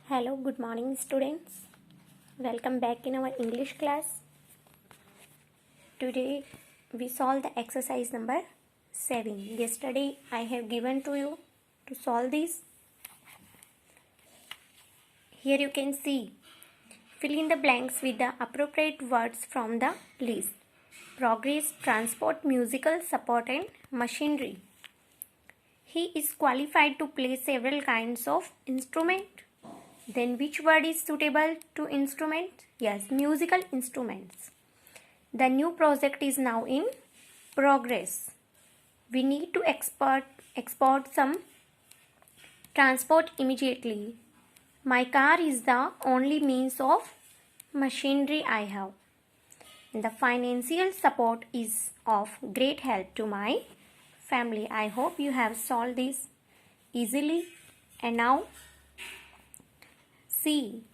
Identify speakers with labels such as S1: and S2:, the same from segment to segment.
S1: Hello, good morning students. Welcome back in our English class. Today we solve the exercise number 7. Yesterday I have given to you to solve this. Here you can see, fill in the blanks with the appropriate words from the list. Progress, transport, musical support and machinery. He is qualified to play several kinds of instrument. Then which word is suitable to instrument? Yes, musical instruments. The new project is now in progress. We need to export some transport immediately. My car is the only means of machinery I have. And the financial support is of great help to my family. I hope you have solved this easily. And now see,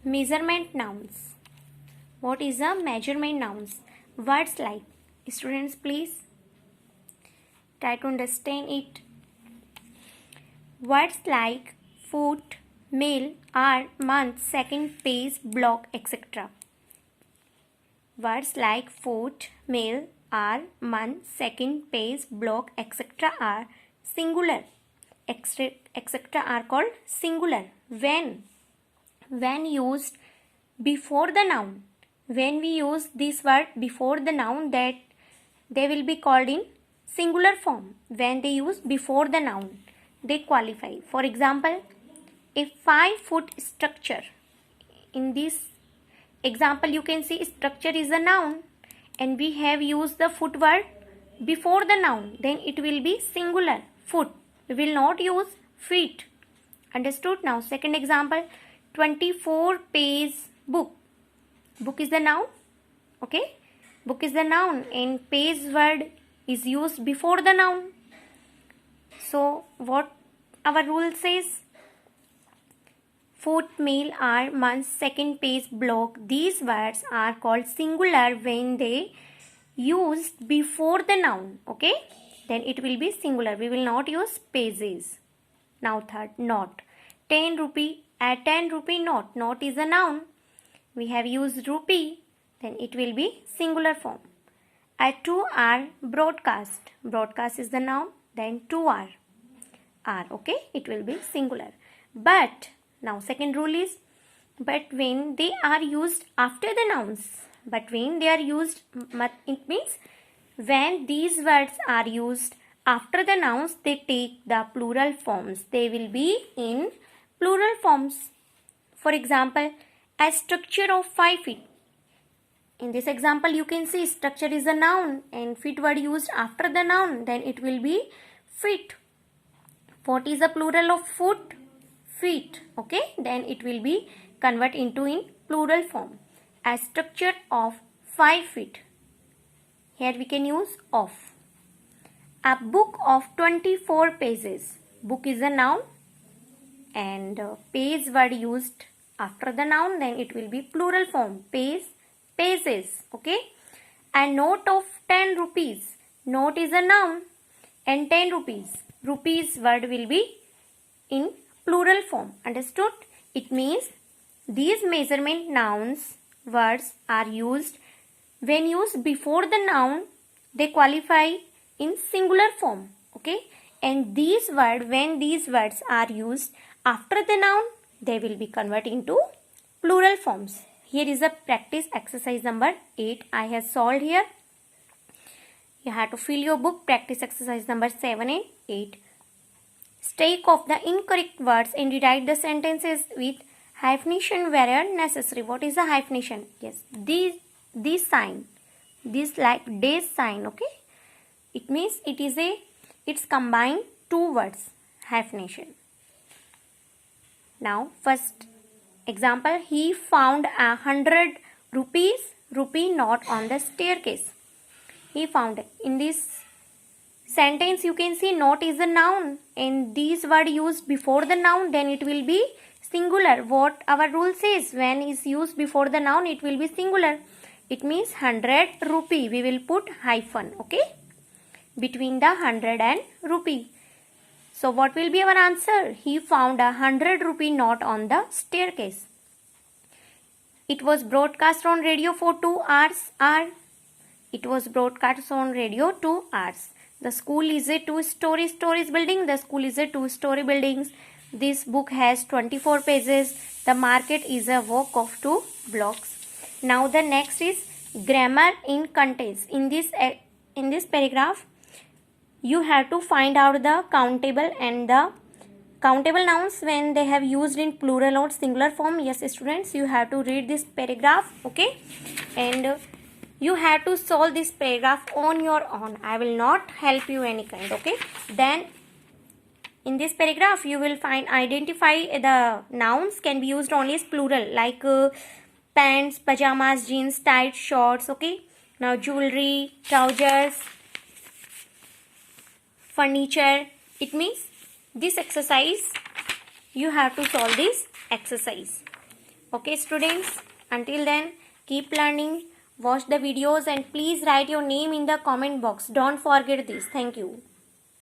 S1: measurement nouns. What is a measurement nouns? Words like, students please try to understand it. Words like foot, male, hour, month, second, pace, block, etc. Words like foot, male, hour, month, second, pace, block, etc. are singular. Etc. are called singular when used before the noun. When we use this word before the noun, that they will be called in singular form. When they use before the noun, they qualify. For example, a 5-foot structure. In this example, you can see structure is a noun and we have used the foot word before the noun. Then it will be singular, foot. We will not use feet. Understood? Now second example, 24-page book. Book is the noun. Okay? Book is the noun and page word is used before the noun. So what our rule says? Foot, male, hour, month, second, page, block. These words are called singular when they used before the noun. Okay? Then it will be singular. We will not use pages. Now third, note. 10 rupee, a 10 rupee note. Note is a noun. We have used rupee. Then it will be singular form. A 2-hour broadcast. Broadcast is the noun. Then 2-hour. Hour. Okay? It will be singular. But, now second rule is, but when they are used after the nouns. But when they are used, it means when these words are used after the nouns, they take the plural forms. They will be in plural forms. For example, a structure of 5 feet. In this example, you can see structure is a noun and feet word used after the noun. Then it will be feet. What is the plural of foot? Feet. Okay. Then it will be convert into in plural form. A structure of 5 feet. Here we can use of. A book of 24 pages. Book is a noun and page word used after the noun, then it will be plural form. Page, pages. Okay. A note of 10 rupees. Note is a noun and 10 rupees. Rupees word will be in plural form. Understood? It means these measurement nouns words are used when used before the noun, they qualify in singular form. Okay. And these words, when these words are used after the noun, they will be converted into plural forms. Here is a practice exercise number 8. I have solved here. You have to fill your book practice exercise number 7 and 8. Take off the incorrect words and rewrite the sentences with hyphenation where necessary. What is the hyphenation? Yes, this sign, this like dash sign. Okay, it means it's combined two words, hyphenation. Now first example, he found 100 rupee note on the staircase. He found. In this sentence you can see note is a noun and these word used before the noun, then it will be singular. What our rule says, when is used before the noun, it will be singular. It means 100 rupee. We will put hyphen. Okay, between the 100 and rupee. So what will be our answer? He found a 100 rupee note on the staircase. It was broadcast on radio for 2 hours. It was broadcast on radio 2 hours. The school is a 2-story building. The school is a 2-story building. This book has 24 pages. The market is a walk of 2 blocks. Now the next is grammar in context. In this paragraph, you have to find out the countable and the countable nouns when they have used in plural or singular form. Yes, students, you have to read this paragraph, okay? And you have to solve this paragraph on your own. I will not help you any kind, okay? Then in this paragraph, you will find identify the nouns can be used only as plural, like pants, pajamas, jeans, tights, shorts, okay? Now jewelry, trousers, furniture. It means this exercise, you have to solve this exercise. Okay, students, until then, keep learning, watch the videos, and please write your name in the comment box. Don't forget this. Thank you.